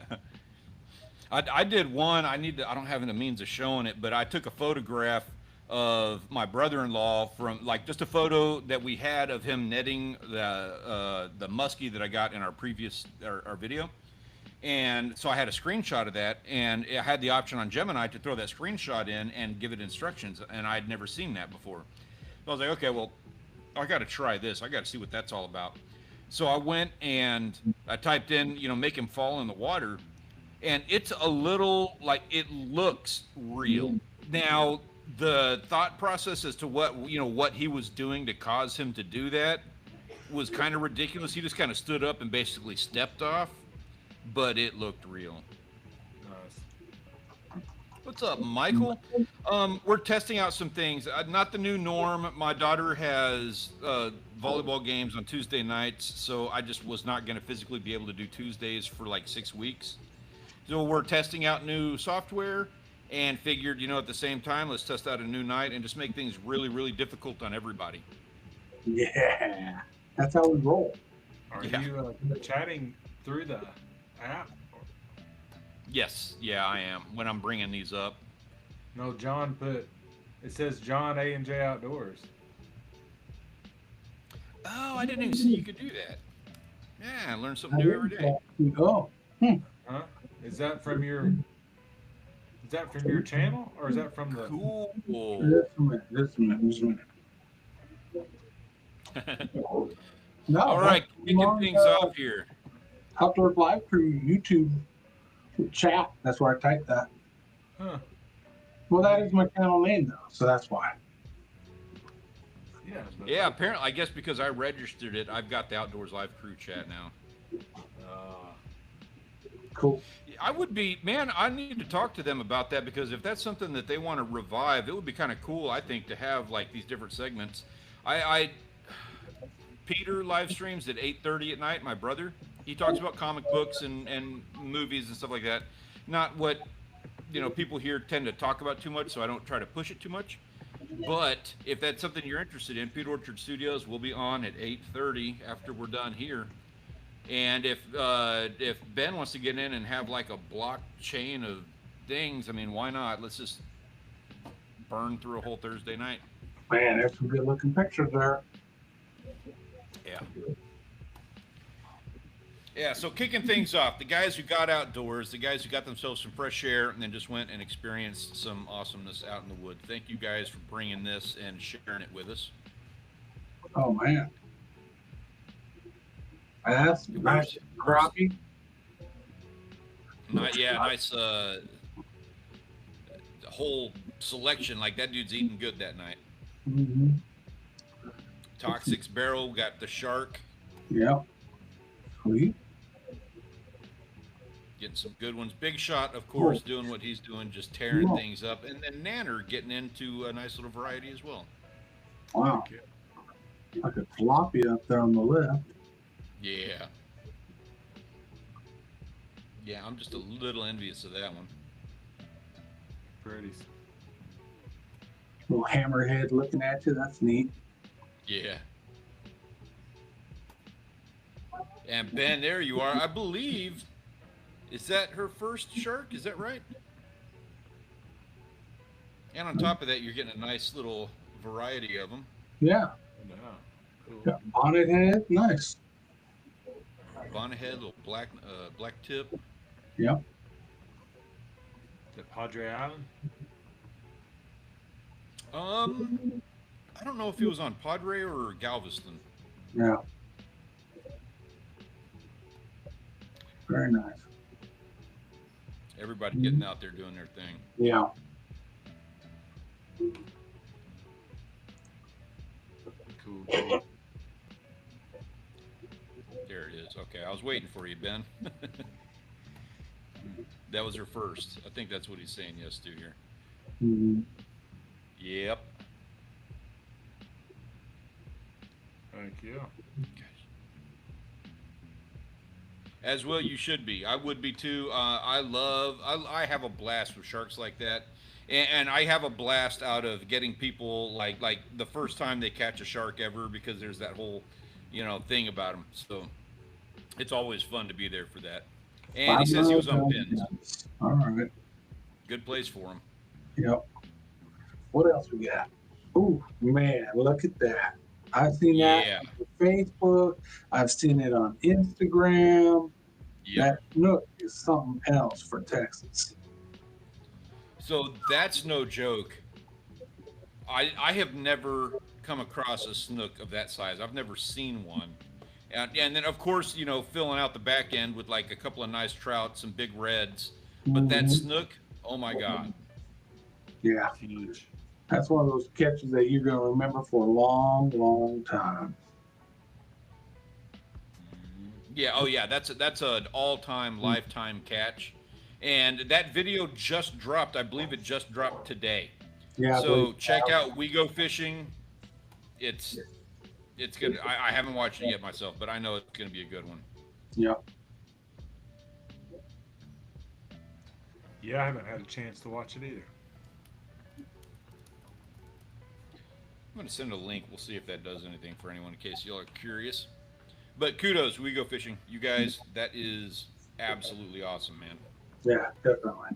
I did one. I don't have the means of showing it, but I took a photograph of my brother-in-law from like just a photo that we had of him netting the muskie that I got in our previous our video. And so I had a screenshot of that, and I had the option on Gemini to throw that screenshot in and give it instructions, and I'd never seen that before. So I was like, okay, well, I got to try this. I got to see what that's all about. So I went and I typed in, make him fall in the water, and it's a little like it looks real. Now, the thought process as to what he was doing to cause him to do that was kind of ridiculous. He just kind of stood up and basically stepped off, but it looked real. Nice. What's up, Michael? We're testing out some things. Not the new norm. My daughter has volleyball games on Tuesday nights, so I just was not going to physically be able to do Tuesdays for like 6 weeks. So we're testing out new software and figured, at the same time, let's test out a new night and just make things really, really difficult on everybody. Yeah. That's how we roll. Are you chatting through the app? Yes. Yeah, I am. When I'm bringing these up. No, John it says John A&J Outdoors. Oh, I didn't even see you could do that. Yeah, I learn something new every day. Oh. Huh? Is that from your channel, or is that from the Cool. Just a minute. No. All right, kicking things off here. Outdoor Live Crew YouTube chat. That's where I typed that. Huh. Well, that is my channel name, though, so that's why. Yeah. Yeah, apparently, I guess because I registered it, I've got the Outdoors Live Crew chat now. Cool. I would be, man, I need to talk to them about that, because if that's something that they want to revive, it would be kind of cool, I think, to have like these different segments. Peter live streams at 8:30 at night, my brother. He talks about comic books and movies and stuff like that. Not what, people here tend to talk about too much, so I don't try to push it too much. But if that's something you're interested in, Peter Orchard Studios will be on at 8:30 after we're done here. And if Ben wants to get in and have like a blockchain of things, I mean, why not? Let's just burn through a whole Thursday night. Man, there's some good looking pictures there. Yeah. Yeah, so kicking things off, the guys who got outdoors, the guys who got themselves some fresh air and then just went and experienced some awesomeness out in the wood. Thank you guys for bringing this and sharing it with us. Oh man, that's nice crappie. Nice whole selection. Like that dude's eating good that night. Mm-hmm. Toxic's barrel got the shark. Yep. Sweet. Getting some good ones. Big Shot, of course, doing what he's doing, just tearing things up. And then Nanner getting into a nice little variety as well. Wow. Like a floppy up there on the left. Yeah. Yeah, I'm just a little envious of that one. Pretty. Little hammerhead looking at you. That's neat. Yeah. And Ben, there you are. I believe, is that her first shark? Is that right? And on top of that, you're getting a nice little variety of them. Yeah. No. Cool. Got bonnet head. Nice. Bonnet head, little black tip. Yep. The Padre Island? I don't know if he was on Padre or Galveston. Yeah. Very nice. Everybody getting out there doing their thing. Yeah. Cool. There it is. Okay, I was waiting for you, Ben. That was her first. I think that's what he's saying yes to here. Mm-hmm. Yep. Thank you. As well, you should be. I would be too. I have a blast with sharks like that, and I have a blast out of getting people like the first time they catch a shark ever, because there's that whole, thing about them. So it's always fun to be there for that. And he says he was on pins. All right. Good place for him. Yep. What else we got? Oh man, look at that! I've seen that on Facebook. I've seen it on Instagram. Yeah. That snook is something else for Texas. So that's no joke. I have never come across a snook of that size. I've never seen one. And then, of course, filling out the back end with like a couple of nice trout, some big reds. But that snook, oh my God. Yeah. Huge. That's one of those catches that you're going to remember for a long, long time. Yeah. Oh, yeah. That's an all-time, lifetime catch. And that video just dropped. I believe it just dropped today. Yeah. So check out We Go Fishing. It's good. I haven't watched it yet myself, but I know it's going to be a good one. Yeah. Yeah, I haven't had a chance to watch it either. I'm going to send a link. We'll see if that does anything for anyone in case y'all are curious. But kudos, We Go Fishing. You guys, that is absolutely awesome, man. Yeah, definitely.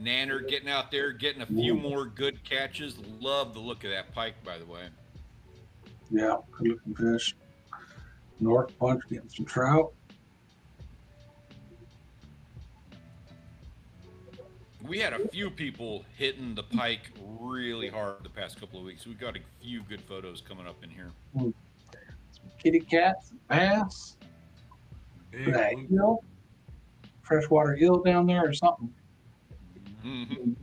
Nanner getting out there, getting a few more good catches. Love the look of that pike, by the way. Yeah, good looking fish. North Punch getting some trout. We had a few people hitting the pike really hard the past couple of weeks. We've got a few good photos coming up in here. Some kitty cats, bass, that eel, freshwater eel down there or something. Mm-hmm.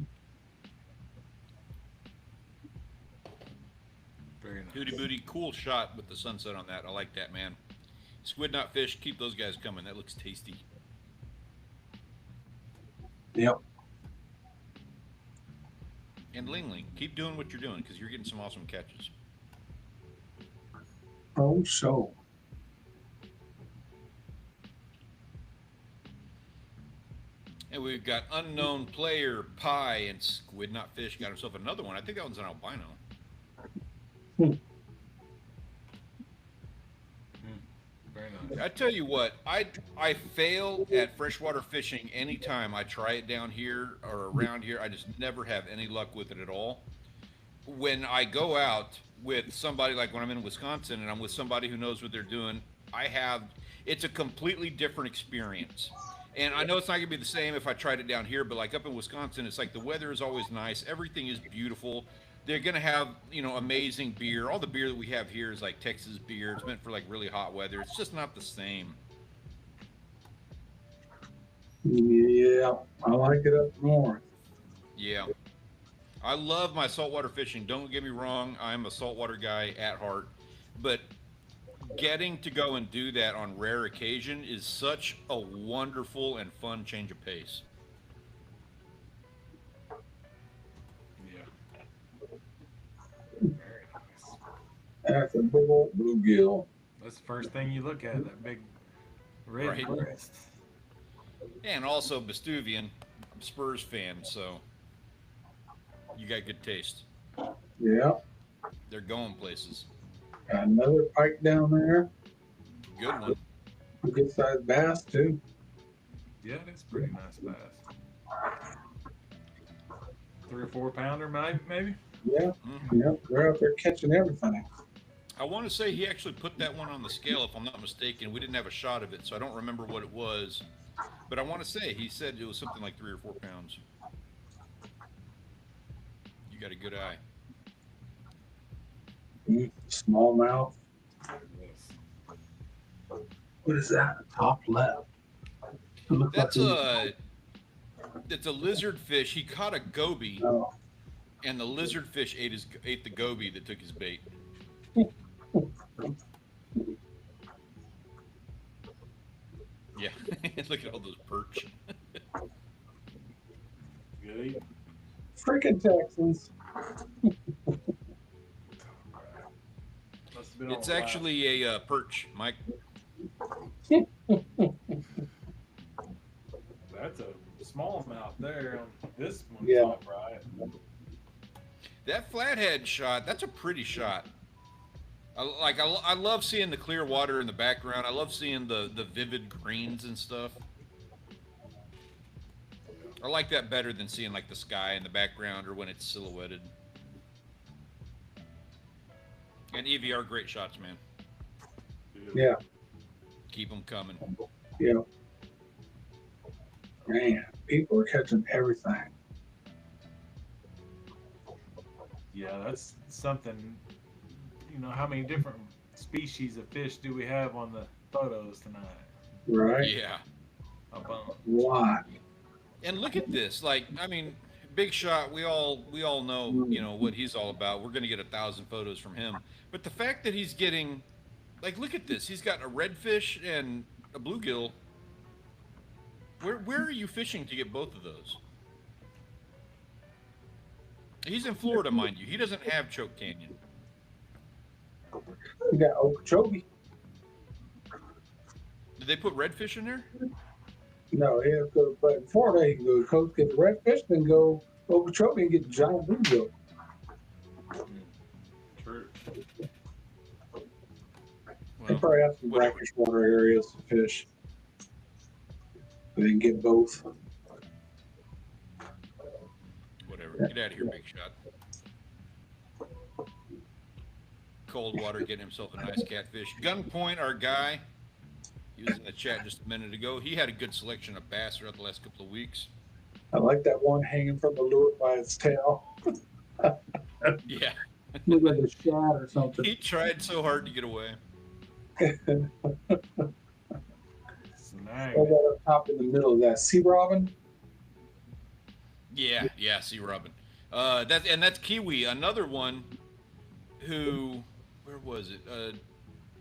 Very nice. Hootie booty, cool shot with the sunset on that. I like that, man. Squid not fish, keep those guys coming. That looks tasty. Yep. And Ling Ling, keep doing what you're doing because you're getting some awesome catches. Oh, so. And we've got Unknown Player, Pie, and Squid Not Fish got himself another one. I think that one's an albino. Very nice. I tell you what, I fail at freshwater fishing anytime I try it down here or around here. I just never have any luck with it at all. When I go out with somebody, like when I'm in Wisconsin and I'm with somebody who knows what they're doing, it's a completely different experience. And I know it's not gonna be the same if I tried it down here, but like up in Wisconsin, it's like the weather is always nice, everything is beautiful. They're gonna have, amazing beer. All the beer that we have here is like Texas beer. It's meant for like really hot weather. It's just not the same. Yeah, I like it up north. Yeah. I love my saltwater fishing. Don't get me wrong, I'm a saltwater guy at heart. But getting to go and do that on rare occasion is such a wonderful and fun change of pace. Yeah. Very nice. That's a big old bluegill. That's the first thing you look at, that big red Right. breast. And also Vestuvian, I'm a Spurs fan, so you got good taste. Yeah, They're going places. got another pike down there. Good one. A good sized bass too. Yeah, that's a pretty nice bass. 3 or 4 pounder, maybe? Yeah, Mhm. yeah, they're out there catching everything. I want to say he actually put that one on the scale, if I'm not mistaken. We didn't have a shot of it, so I don't remember what it was. But I want to say he said it was something like 3 or 4 pounds. You got a good eye. Smallmouth. Yes. What is that? Top left. It looks That's like it's a lizard fish. He caught a goby, oh, and the lizard fish ate the goby that took his bait. Yeah, look at all those perch. Good. freaking Texans. Must have been on It's the last- actually a perch, Mike. That's a smallmouth there on this one. Yeah. Top right. That flathead shot, that's a pretty shot. I love seeing the clear water in the background. I love seeing the vivid greens and stuff. I like that better than seeing like the sky in the background or when it's silhouetted. And EVR, great shots, man. Yeah, Keep them coming. yeah. Man, people are catching everything. Yeah, that's something. You know, how many different species of fish do we have on the photos tonight? Right? Yeah. A bunch. Lot. And look at this. Like, I mean, big shot. We all know, what he's all about. We're gonna get 1,000 photos from him. But the fact that he's getting, like, look at this. He's got a redfish and a bluegill. Where are you fishing to get both of those? He's in Florida, mind you. He doesn't have Choke Canyon. You got Okeechobee. Did they put redfish in there? No, yeah, but in Florida, you can go to the coast, get the redfish, then go Okeechobee and get the giant bluegill. True. They Well, probably have some whatever. brackish water areas to fish. They can get both. Whatever. Get out of here, big shot. Cold water getting himself a nice catfish. Gunpoint, our guy. He was in the chat just a minute ago. He had a good selection of bass throughout the last couple of weeks. I like that one hanging from the lure by its tail. Yeah. Look like a shad or something. He tried so hard to get away. Snag. I got up top in the middle of that. Sea robin? Yeah, sea robin. That's Kiwi, another one who, where was it?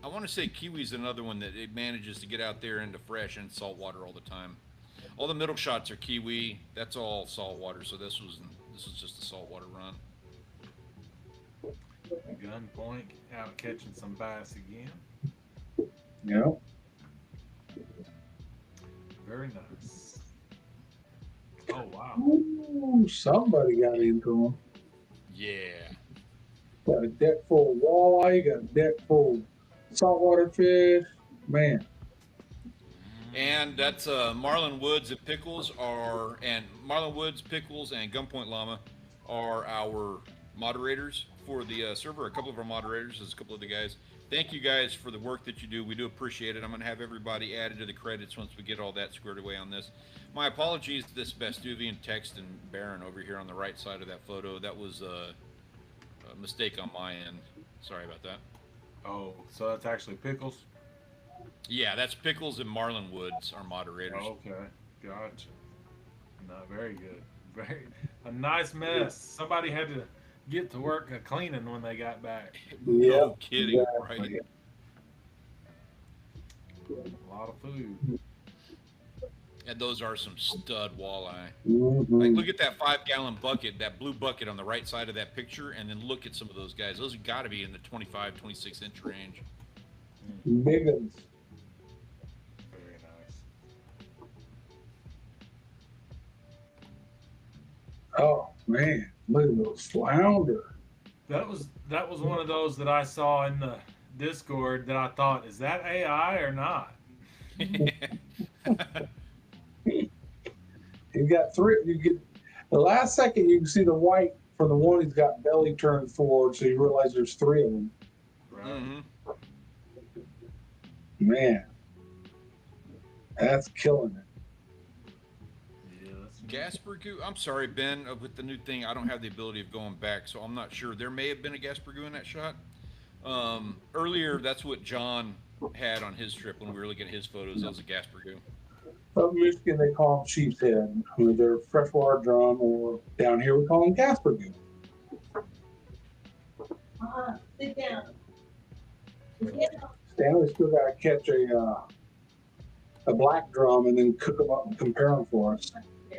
I want to say Kiwi's another one that it manages to get out there into fresh and salt water all the time. All the middle shots are Kiwi. That's all salt water. So this was just a saltwater run. Gunpoint out catching some bass again. Yeah. Very nice. Oh wow. Ooh, somebody got into them. Yeah. Got a deck full of walleye. You got a deck full of saltwater fish. Man, And that's Marlon Woods and Pickles Marlon Woods, Pickles, and Gunpoint Llama are our moderators for the server. A couple of our moderators, there's a couple of the guys. Thank you guys for the work that you do. We do appreciate it. I'm going to have everybody added to the credits once we get all that squared away on this. My apologies to this Vestuvian text and Baron over here on the right side of that photo. That was a mistake on my end. Sorry about that. Oh, so that's actually Pickles? Yeah, that's Pickles and Marlon Woods, our moderators. Okay, gotcha. No, very good. A nice mess. Somebody had to get to work cleaning when they got back. No kidding, exactly. right? A lot of food. And those are some stud walleye. Mm-hmm. Like, look at that 5-gallon bucket, that blue bucket on the right side of that picture, and then look at some of those guys. Those have got to be in the 25, 26-inch range. Big ones. Very nice. Oh man, look at those flounder. That was one of those that I saw in the Discord that I thought, is that AI or not? You got three. You get the last second. You can see the white for the one he's got belly turned forward, so you realize there's three of them. Right. Mm-hmm. Man, that's killing it. Yeah, that's Gasper Goo. I'm sorry, Ben, with the new thing, I don't have the ability of going back, so I'm not sure. There may have been a Gasper Goo in that shot. Earlier, that's what John had on his trip when we were looking at his photos. That was a Gasper Goo. Up in Michigan, they call them sheep's head. They're freshwater drum, or down here we call them Gasper Goo. Sit down. Sit down. Stanley still got to catch a black drum and then cook them up and compare them for us.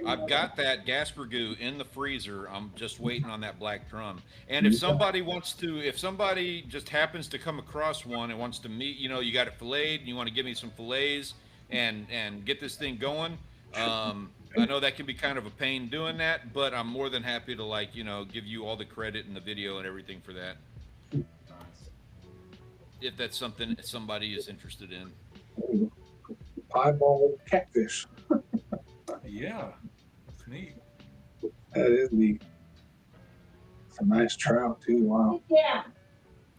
I've got that Gasper Goo in the freezer. I'm just waiting on that black drum. And if somebody just happens to come across one and wants to meet, you got it filleted and you want to give me some fillets and get this thing going. I know that can be kind of a pain doing that, but I'm more than happy to give you all the credit in the video and everything for that. nice. If that's something somebody is interested in. Piebald catfish. Yeah, it's neat. That is neat. It's a nice trout too. Wow. Yeah.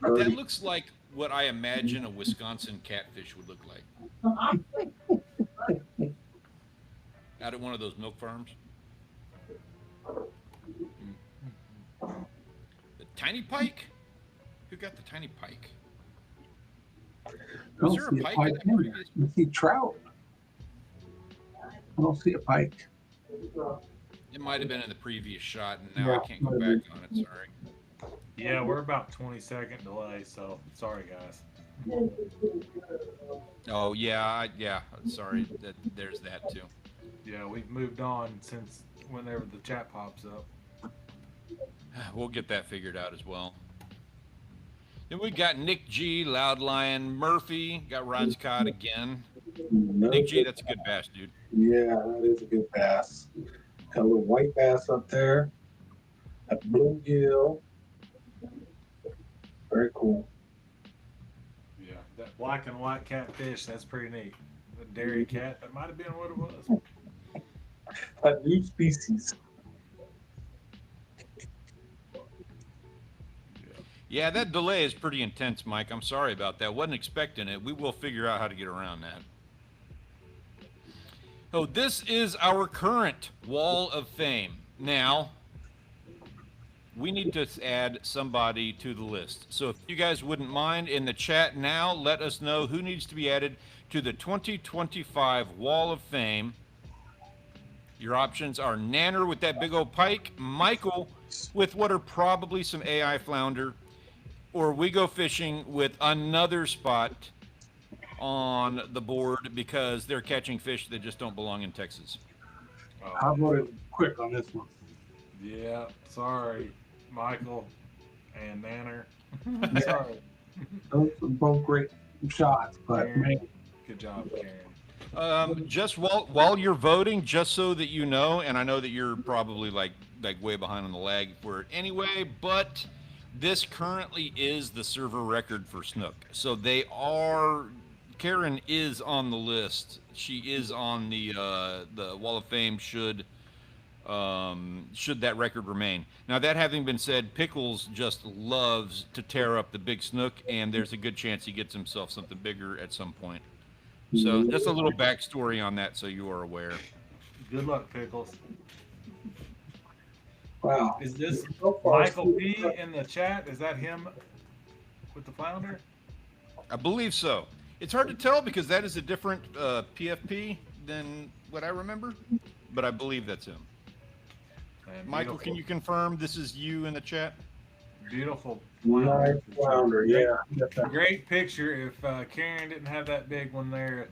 That looks like what I imagine a Wisconsin catfish would look like. Out at one of those milk farms. The tiny pike? Who got the tiny pike? Was there a pike in that previous? I see trout. I don't see a pike. It might have been in the previous shot, and now I can't go back on it. Sorry. Yeah, we're about 20-second delay, so sorry, guys. Oh yeah, Sorry, there's that too. Yeah, we've moved on since whenever the chat pops up. We'll get that figured out as well. Then we got Nick G, Loud Lion, Murphy, got Ron Scott again. Nick G, that's a good bass, dude. Yeah, that is a good bass. Got a little white bass up there. A bluegill. Very cool. Yeah, that black and white catfish, that's pretty neat. The dairy cat, that might have been what it was. A new species. Yeah, that delay is pretty intense, Mike. I'm sorry about that. Wasn't expecting it. We will figure out how to get around that. So this is our current wall of fame. Now, we need to add somebody to the list. So if you guys wouldn't mind, in the chat now, let us know who needs to be added to the 2025 Wall of Fame. Your options are Nanner with that big old pike, Michael with what are probably some AI flounder, or we go fishing with another spot on the board because they're catching fish that just don't belong in Texas. I voted quick on this one. Yeah, sorry, Michael and Nanner. Sorry. Those are both great shots, but man, Good job, Karen. Just while you're voting, just so that you know, and I know that you're probably like way behind on the lag for it anyway, but This currently is the server record for snook. So they are. Karen is on the list. She is on the Wall of Fame. Should that record remain. Now, that having been said, Pickles just loves to tear up the big snook, and there's a good chance he gets himself something bigger at some point. So just a little backstory on that so you are aware. Good luck, Pickles. Wow. Is this So far, Michael P in the chat? Is that him with the flounder? I believe so. It's hard to tell because that is a different PFP than what I remember, but I believe that's him. And Michael, can you confirm this is you in the chat? Beautiful Nice flounder, yeah. Great picture. If Karen didn't have that big one there,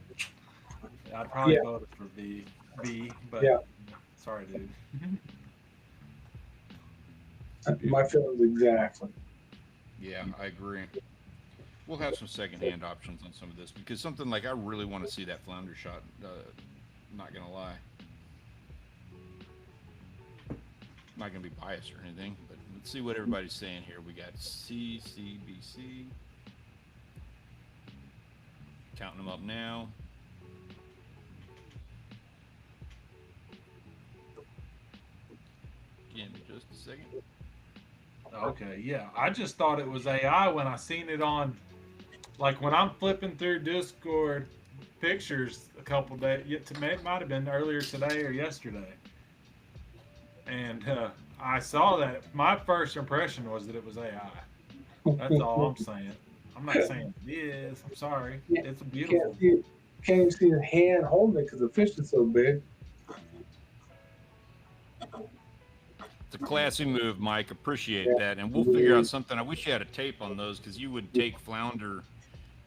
I'd probably vote for B. But sorry, dude. My feelings exactly. Yeah, I agree. We'll have some secondhand options on some of this because something like I really want to see that flounder shot. Not gonna lie. Not gonna be biased or anything, but let's see what everybody's saying here. We got CCBC. Counting them up now. Give me just a second. Okay, yeah. I just thought it was AI when I seen it on, like when I'm flipping through Discord pictures a couple days. It might have been earlier today or yesterday. And I saw that. My first impression was that it was AI. That's all I'm saying. I'm not saying it is. I'm sorry. It's a beautiful. Can't even see the hand holding it because the fish is so big. It's a classy move, Mike. Appreciate that, and we'll figure out something. I wish you had a tape on those because you would take flounder,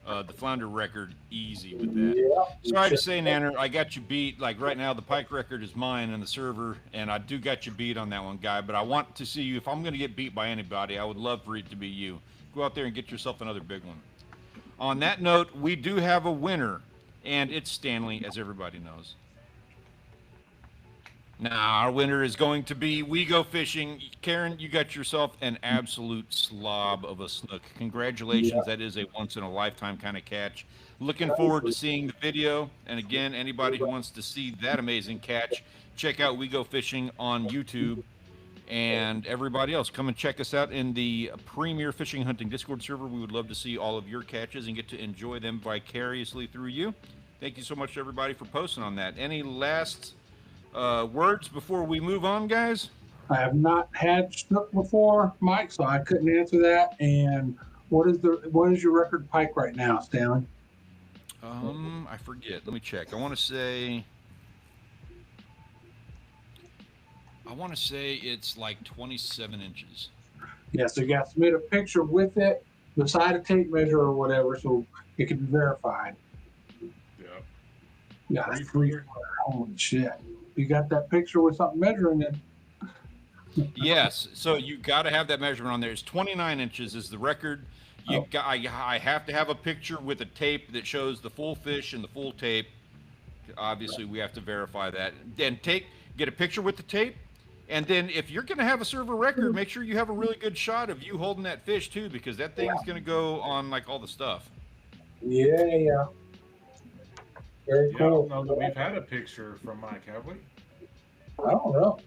the flounder record easy with that. Yeah. Sorry to say, Nanner, I got you beat. Like right now, the pike record is mine in the server, and I do got you beat on that one, guy. But I want to see you. If I'm going to get beat by anybody, I would love for it to be you. Go out there and get yourself another big one. On that note, we do have a winner, and it's Stanley, as everybody knows. Now, our winner is going to be We Go Fishing. Karen, you got yourself an absolute slob of a snook. Congratulations. That is a once-in-a-lifetime kind of catch. Looking forward to seeing the video. And again, anybody who wants to see that amazing catch, check out We Go Fishing on YouTube. And everybody else, come and check us out in the Premier Fishing Hunting Discord server. We would love to see all of your catches and get to enjoy them vicariously through you. Thank you so much to everybody for posting on that. Any last words before we move on, guys? I have not had snook before, Mike, so I couldn't answer that. And what is your record pike right now, Stanley? I forget. Let me check. I want to say it's like 27 inches. Yeah, so you got to submit a picture with it beside a tape measure or whatever, so it can be verified. Yeah, that's 3 4. Holy shit! You got that picture with something measuring it. Yes, so you got to have that measurement on there. It's 29 inches is the record. I have to have a picture with a tape that shows the full fish and the full tape. Obviously, we have to verify that. Then get a picture with the tape, and then if you're going to have a server record, make sure you have a really good shot of you holding that fish too, because that thing's going to go on like all the stuff. Yeah. Very cool. I don't know that we've had a picture from Mike, have we? I don't know.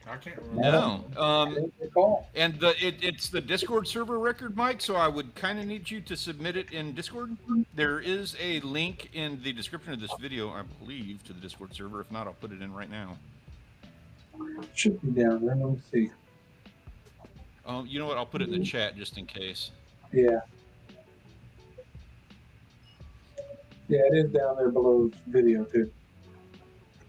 I can't remember. No. And it's the Discord server record, Mike, so I would kind of need you to submit it in Discord. There is a link in the description of this video, I believe, to the Discord server. If not, I'll put it in right now. It should be down there. Let me see. You know what? I'll put it in the chat just in case. Yeah. Yeah, it is down there below the video, too.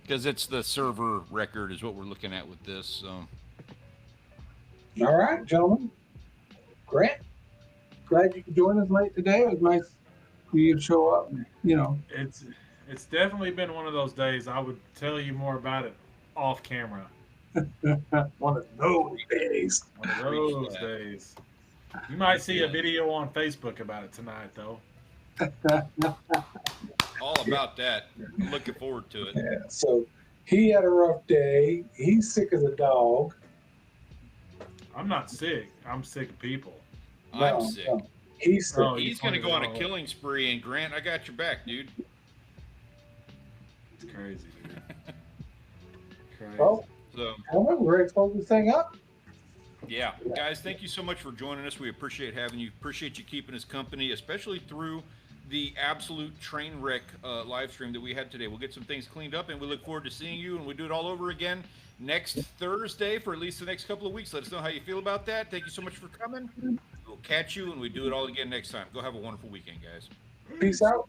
Because it's the server record is what we're looking at with this. So. All right, gentlemen. Grant, glad you could join us late today. It was nice for you to show up. It's definitely been one of those days. I would tell you more about it off camera. One of those days. One of those days. You might see a video on Facebook about it tonight, though. All about that. I'm looking forward to it. Yeah, so he had a rough day. He's sick as a dog. I'm not sick. I'm sick of people. I'm No, sick. no. He's sick. Oh, He's you going to pointed go it on a all killing spree, and Grant, I got your back, dude. It's crazy, dude. Crazy. Well, So, we're ready to close this thing up. yeah, guys, thank you so much for joining us. We appreciate having you. Appreciate you keeping us company, especially through the absolute train wreck live stream that we had today. We'll get some things cleaned up, and we look forward to seeing you, and we'll do it all over again next Thursday for at least the next couple of weeks. Let us know how you feel about that. Thank you so much for coming. We'll catch you, and we do it all again next time. Go have a wonderful weekend, guys. Peace out.